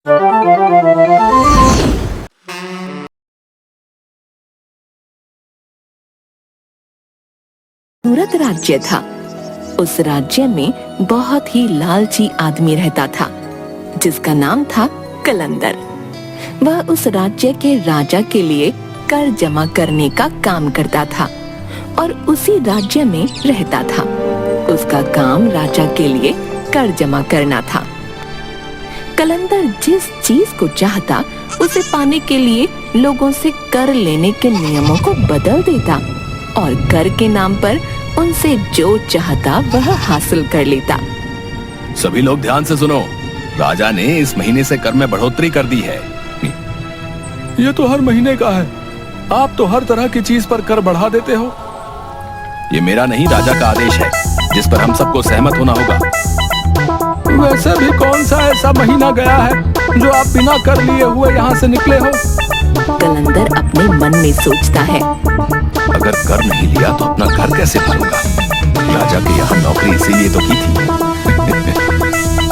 सूरत राज्य था। उस राज्य में बहुत ही लालची आदमी रहता था जिसका नाम था कलंदर। वह उस राज्य के राजा के लिए कर जमा करने का काम करता था और उसी राज्य में रहता था। उसका काम राजा के लिए कर जमा करना था। कलंदर जिस चीज को चाहता उसे पाने के लिए लोगों से कर लेने के नियमों को बदल देता और कर के नाम पर उनसे जो चाहता वह हासिल कर लेता। सभी लोग ध्यान से सुनो, राजा ने इस महीने से कर में बढ़ोतरी कर दी है। ये तो हर महीने का है, आप तो हर तरह की चीज पर कर बढ़ा देते हो। ये मेरा नहीं, राजा का आदेश है जिस पर हम सबको सहमत होना होगा। वैसे भी कौन सा ऐसा महीना गया है जो आप बिना कर लिए हुए यहाँ से निकले हो? कलंदर अपने मन में सोचता है, अगर कर नहीं लिया तो अपना घर कैसे भरूंगा? राजा के यहाँ नौकरी इसीलिए तो की थी।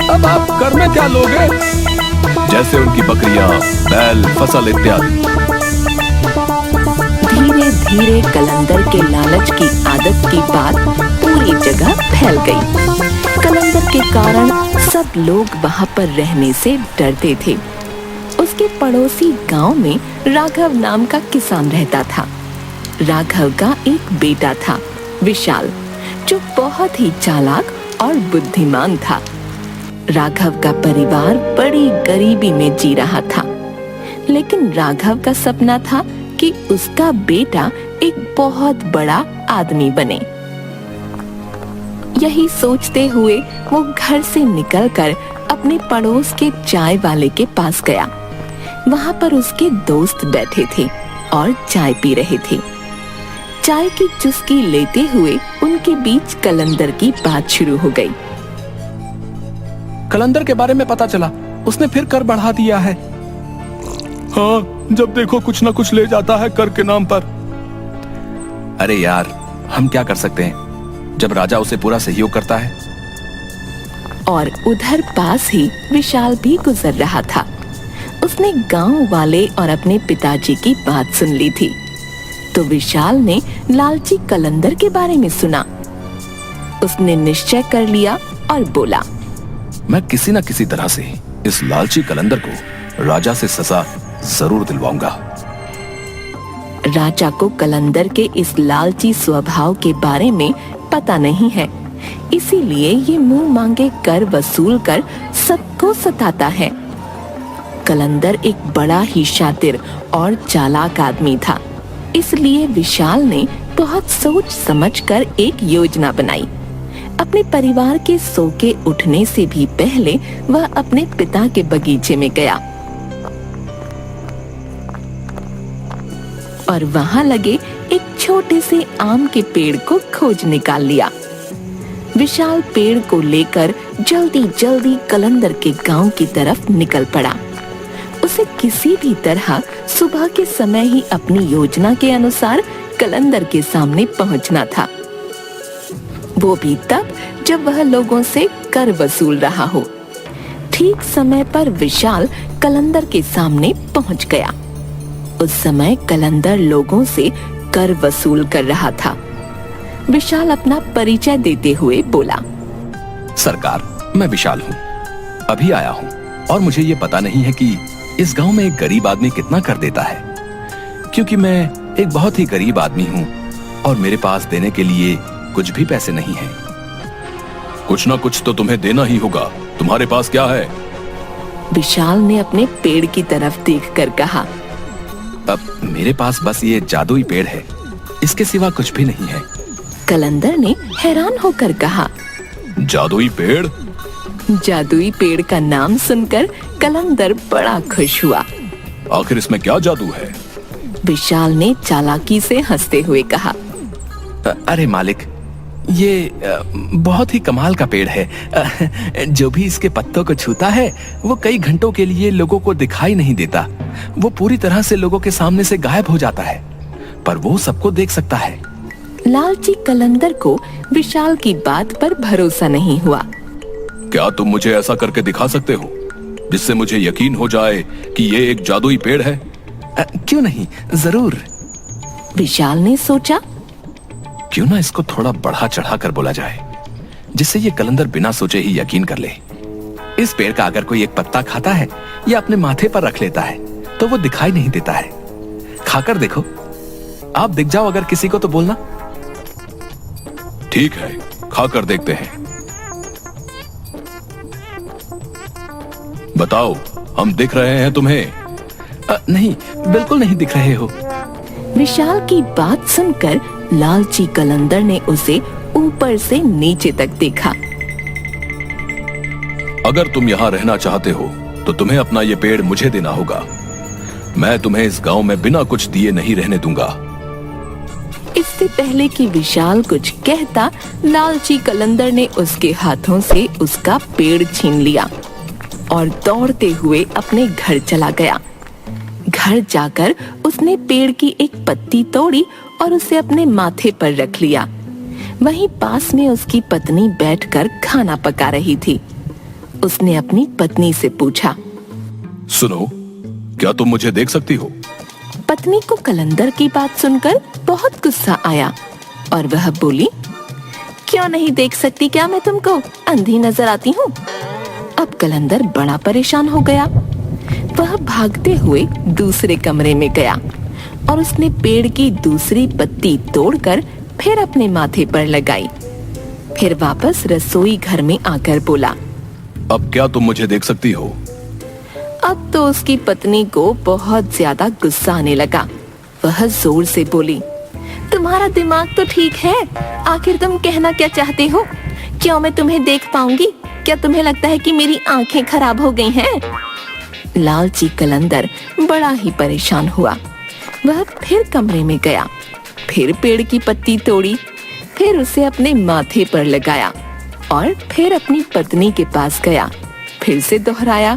अब आप कर में क्या लोगे? जैसे उनकी बकरियां, बैल, फसल इत्यादि। धीरे धीरे कलंदर के लालच की आदत की बात पूरी जगह फैल गई। कलंदर के कारण सब लोग वहाँ पर रहने से डरते थे। उसके पड़ोसी गांव में राघव नाम का किसान रहता था। राघव का एक बेटा था, विशाल, जो बहुत ही चालाक और बुद्धिमान था। राघव का परिवार बड़ी गरीबी में जी रहा था, लेकिन राघव का सपना था कि उसका बेटा एक बहुत बड़ा आदमी बने। यही सोचते हुए वो घर से निकलकर अपने पड़ोस के चाय वाले के पास गया। वहाँ पर उसके दोस्त बैठे थे और चाय पी रहे थे। चाय की चुस्की लेते हुए उनके बीच कलंदर की बात शुरू हो गई। कलंदर के बारे में पता चला, उसने फिर कर बढ़ा दिया है। हाँ, जब देखो कुछ न कुछ ले जाता है कर के नाम पर। अरे यार, हम क्या कर सकते हैं जब राजा उसे पूरा सहयोग करता है। और उधर पास ही विशाल भी गुजर रहा था। उसने गांव वाले और अपने पिताजी की बात सुन ली थी, तो विशाल ने लालची कलंदर के बारे में सुना। उसने निश्चय कर लिया और बोला, मैं किसी न किसी तरह से इस लालची कलंदर को राजा से सजा जरूर दिलवाऊंगा। राजा को कलंदर के इस लालची स्वभाव के बारे में पता नहीं है, इसीलिए ये मुंह मांगे कर वसूल कर सबको सताता है। कलंदर एक बड़ा ही शातिर और चालाक आदमी था, इसलिए विशाल ने बहुत सोच समझकर एक योजना बनाई। अपने परिवार के सो के उठने से भी पहले वह अपने पिता के बगीचे में गया और वहां लगे एक छोटे से आम के पेड़ को खोज निकाल लिया। विशाल पेड़ को लेकर जल्दी जल्दी कलंदर के गांव की तरफ निकल पड़ा। उसे किसी भी तरह सुबह के समय ही अपनी योजना के अनुसार कलंदर के सामने पहुंचना था, वो भी तब जब वह लोगों से कर वसूल रहा हो। ठीक समय पर विशाल कलंदर के सामने पहुंच गया। उस समय कलंदर लोगों से कर वसूल कर रहा था। विशाल अपना परिचय देते हुए बोला, सरकार, मैं विशाल हूँ, अभी आया हूँ और मुझे ये पता नहीं है कि इस गांव में एक गरीब आदमी कितना कर देता है, क्योंकि मैं एक बहुत ही गरीब आदमी हूँ और मेरे पास देने के लिए कुछ भी पैसे नहीं है। कुछ ना कुछ तो तुम्हें देना ही होगा, तुम्हारे पास क्या है? विशाल ने अपने पेड़ की तरफ देखकर कहा, अब मेरे पास बस ये जादुई पेड़ है, इसके सिवा कुछ भी नहीं है। कलंदर ने हैरान होकर कहा, जादुई पेड़? जादुई पेड़ का नाम सुनकर कलंदर बड़ा खुश हुआ। आखिर इसमें क्या जादू है? विशाल ने चालाकी से हंसते हुए कहा, अरे मालिक, ये बहुत ही कमाल का पेड़ है। जो भी इसके पत्तों को छूता है वो कई घंटों के लिए लोगों को दिखाई नहीं देता। वो पूरी तरह से लोगों के सामने से गायब हो जाता है, पर वो सबको देख सकता है। लालची कलंदर को विशाल की बात पर भरोसा नहीं हुआ। क्या तुम मुझे ऐसा करके दिखा सकते हो? जिससे मुझे यकीन हो जाए कि ये एक जादुई पेड़ है? क्यों नहीं, जरूर। विशाल ने सोचा। क्यों ना इसको थोड़ा बढ़ा चढ़ा कर बोला जाए, जिससे ये कलंदर बिना सोचे ही यकीन कर ले। इस पेड़ का अगर कोई एक पत्ता खाता है या अपने माथे पर रख लेता है तो वो दिखाई नहीं देता है। खाकर देखो, आप दिख जाओ अगर किसी को तो बोलना। ठीक है, खाकर देखते हैं। बताओ, हम दिख रहे हैं तुम्हें? नहीं, बिल्कुल नहीं दिख रहे हो। विशाल की बात सुनकर लालची कलंदर ने उसे ऊपर से नीचे तक देखा। अगर तुम यहाँ रहना चाहते हो तो तुम्हें अपना ये पेड़ मुझे देना होगा। मैं तुम्हें इस गांव में बिना कुछ दिए नहीं रहने दूंगा। इससे पहले कि विशाल कुछ कहता, लालची कलंदर ने उसके हाथों से उसका पेड़ छीन लिया और दौड़ते हुए अपने घर चला गया। घर जाकर उसने पेड़ की एक पत्ती तोड़ी और उसे अपने माथे पर रख लिया। वहीं पास में उसकी पत्नी बैठकर खाना पका रही थी। उसने अपनी पत्नी से पूछा, सुनो, क्या तुम मुझे देख सकती हो? पत्नी को कलंदर की बात सुनकर बहुत गुस्सा आया और वह बोली, क्यों नहीं देख सकती? क्या मैं तुमको अंधी नजर आती हूँ? अब कलंदर बड़ा परेशान हो गया। वह भागते हुए दूसरे कमरे में गया और उसने पेड़ की दूसरी पत्ती तोड़कर फिर अपने माथे पर लगाई। फिर वापस रसोई घर में आकर बोला, अब क्या तुम मुझे देख सकती हो? अब तो उसकी पत्नी को बहुत ज्यादा गुस्सा आने लगा। वह जोर से बोली, तुम्हारा दिमाग तो ठीक है, आखिर तुम कहना क्या चाहते हो? क्यों मैं तुम्हें देख पाऊंगी? क्या तुम्हें लगता है कि मेरी आंखें खराब हो गई हैं? लालची कलंदर बड़ा ही परेशान हुआ। वह फिर कमरे में गया, फिर पेड़ की पत्ती तोड़ी, फिर उसे अपने माथे पर लगाया और फिर अपनी पत्नी के पास गया। फिर से दोहराया,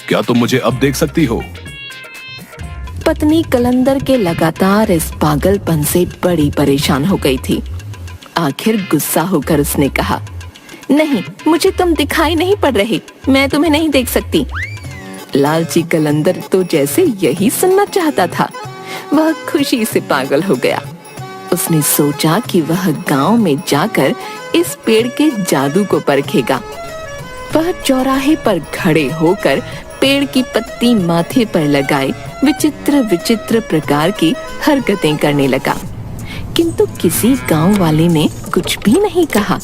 क्या तुम मुझे अब देख सकती हो? पत्नी कलंदर के लगातार इस पागलपन से बड़ी परेशान हो गई थी। आखिर गुस्सा होकर उसने कहा, नहीं, मुझे तुम दिखाई नहीं पड़ रहे, मैं तुम्हें नहीं देख सकती। लालची कलंदर तो जैसे यही सुनना चाहता था। वह खुशी से पागल हो गया। उसने सोचा कि वह गांव में जाकर इस पेड़ के जादू को परखेगा। वह चौराहे पर खड़े होकर पेड़ की पत्ती माथे पर लगाए विचित्र विचित्र प्रकार की हरकतें करने लगा, किंतु किसी गांव वाले ने कुछ भी नहीं कहा,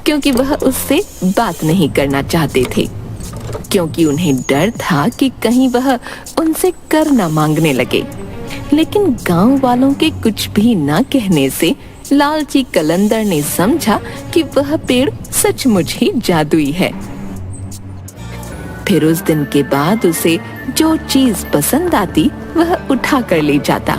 क्योंकि वह उससे बात नहीं करना चाहते थे, क्योंकि उन्हें डर था कि कहीं वह उनसे कर न मांगने लगे। लेकिन गांव वालों के कुछ भी न कहने से लालची कलंदर ने समझा कि वह पेड़ सचमुच ही जादुई है। फिर उस दिन के बाद उसे जो चीज पसंद आती वह उठा कर ले जाता।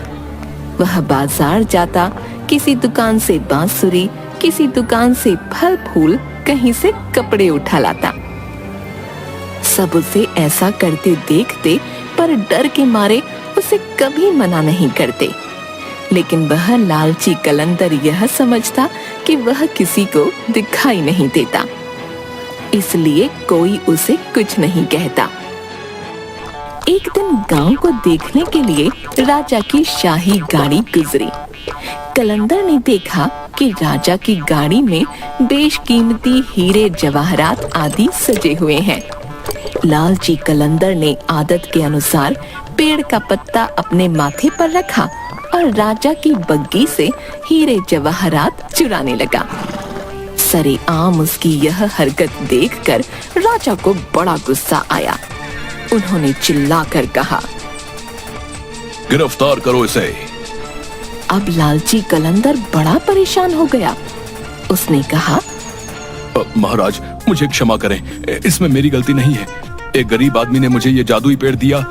वह बाजार जाता, किसी दुकान से बांसुरी, किसी दुकान से फल फूल, कहीं से कपड़े उठा लाता। सब उसे ऐसा करते देखते पर डर के मारे उसे कभी मना नहीं करते। लेकिन वह लालची कलंदर यह समझता कि वह किसी को दिखाई नहीं देता, इसलिए कोई उसे कुछ नहीं कहता। एक दिन गांव को देखने के लिए राजा की शाही गाड़ी गुजरी। कलंदर ने देखा कि राजा की गाड़ी में बेशकीमती हीरे जवाहरात आदि सजे हुए हैं। लालची कलंदर ने आदत के अनुसार पेड़ का पत्ता अपने माथे पर रखा और राजा की बग्गी से हीरे जवाहरात चुराने लगा। सरेआम उसकी यह हरकत देखकर राजा को बड़ा गुस्सा आया। उन्होंने चिल्लाकर कहा, गिरफ्तार करो इसे। अब लालची कलंदर बड़ा परेशान हो गया। उसने कहा, महाराज, मुझे क्षमा करें, इसमें मेरी गलती नहीं है। एक गरीब आदमी ने मुझे ये जादुई पेड़ दिया,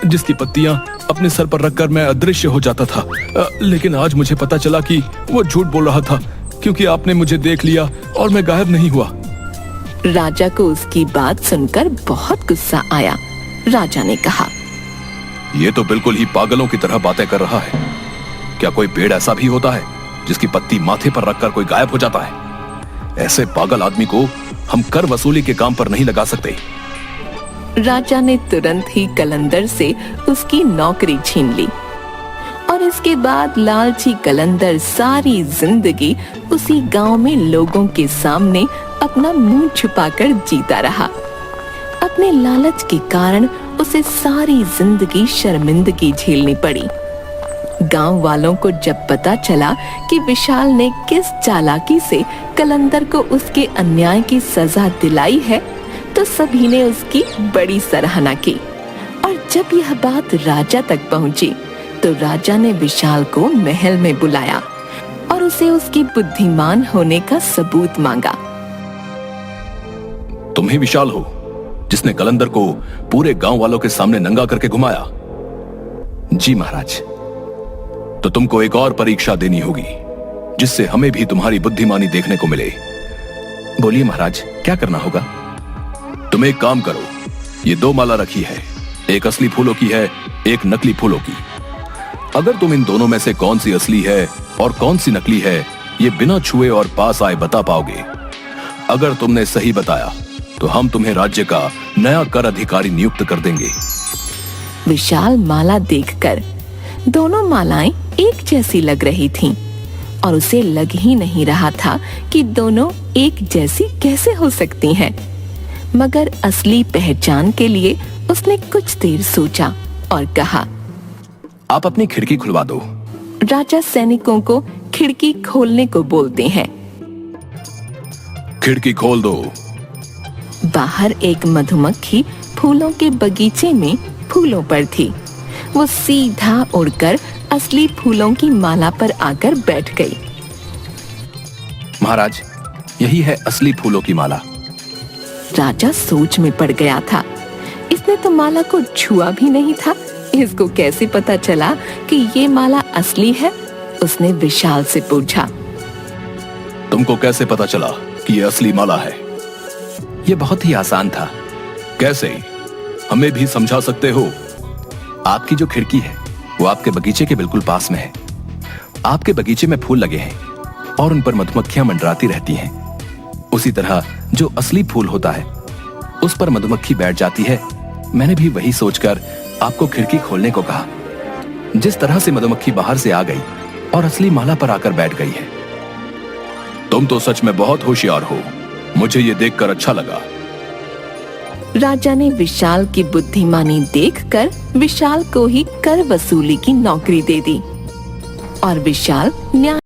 जिसकी पत्तियां अपने सर पर रखकर मैं अदृश्य हो जाता था। लेकिन आज मुझे पता चला कि वो झूठ बोल रहा था, क्योंकि आपने मुझे देख लिया और मैं गायब नहीं हुआ। राजा को उसकी बात सुनकर बहुत गुस्सा आया। राजा ने कहा, ये तो बिल्कुल ही पागलों की तरह बातें कर रहा है। क्या कोई पेड़ ऐसा भी होता है जिसकी पत्ती माथे पर रखकर कोई गायब हो जाता है? ऐसे पागल आदमी को हम कर वसूली के काम पर नहीं लगा सकते। राजा ने तुरंत ही कलंदर से उसकी नौकरी छीन ली और इसके बाद लालची कलंदर सारी जिंदगी उसी गांव में लोगों के सामने अपना मुंह छुपाकर जीता रहा। अपने लालच के कारण उसे सारी जिंदगी शर्मिंदगी झेलनी पड़ी। गांव वालों को जब पता चला कि विशाल ने किस चालाकी से कलंदर को उसके अन्याय की सजा दिलाई है, तो सभी ने उसकी बड़ी सराहना की। और जब यह बात राजा तक पहुंची, तो राजा ने विशाल को महल में बुलाया और उसे उसकी बुद्धिमान होने का सबूत मांगा। तुम ही विशाल हो जिसने कलंदर को पूरे गांव वालों के सामने नंगा करके घुमाया? जी महाराज। तो तुमको एक और परीक्षा देनी होगी, जिससे हमें भी तुम्हारी बुद्धिमानी देखने को मिले। बोलिए महाराज, क्या करना होगा? तुम एक काम करो, ये 2 माला रखी है, एक असली फूलों की है, एक नकली फूलों की। अगर तुम इन दोनों में से कौन सी असली है और कौन सी नकली है, ये बिना छुए और पास आए बता पाओगे। अगर तुमने सही बताया तो हम तुम्हें राज्य का नया कर अधिकारी नियुक्त कर देंगे। विशाल माला देखकर दोनों मालाएं एक जैसी लग रही थीं और उसे लग ही नहीं रहा था कि दोनों एक जैसी कैसे हो सकती हैं। मगर असली पहचान के लिए उसने कुछ देर सोचा और कहा, आप अपनी खिड़की खुलवा दो। राजा सैनिकों को खिड़की खोलने को बोलते हैं। खिड़की खोल दो। बाहर एक मधुमक्खी फूलों के बगीचे में फूलों पर थी। वो सीधा उड़कर असली फूलों की माला पर आकर बैठ गई। महाराज, यही है असली फूलों की माला। राजा सोच में पड़ गया था। इसने तो माला को छुआ भी नहीं था। इसको कैसे पता चला कि ये माला असली है? उसने विशाल से पूछा। तुमको कैसे पता चला कि ये असली माला है? ये बहुत ही आसान था। कैसे? हमें भी समझा सकते हो? आपकी जो खिड़की है वो आपके बगीचे के बिल्कुल पास में है। आपके बगीचे में फूल लगे हैं और उन पर मधुमक्खियां मंडराती रहती हैं। उसी तरह जो असली फूल होता है उस पर मधुमक्खी बैठ जाती है। मैंने भी वही सोचकर आपको खिड़की खोलने को कहा। जिस तरह से मधुमक्खी बाहर से आ गई और असली माला पर आकर बैठ गई है। तुम तो सच में बहुत होशियार हो। मुझे ये देखकर अच्छा लगा। राजा ने विशाल की बुद्धिमानी देखकर विशाल को ही कर वसूली की नौकरी दे दी और विशाल न्याय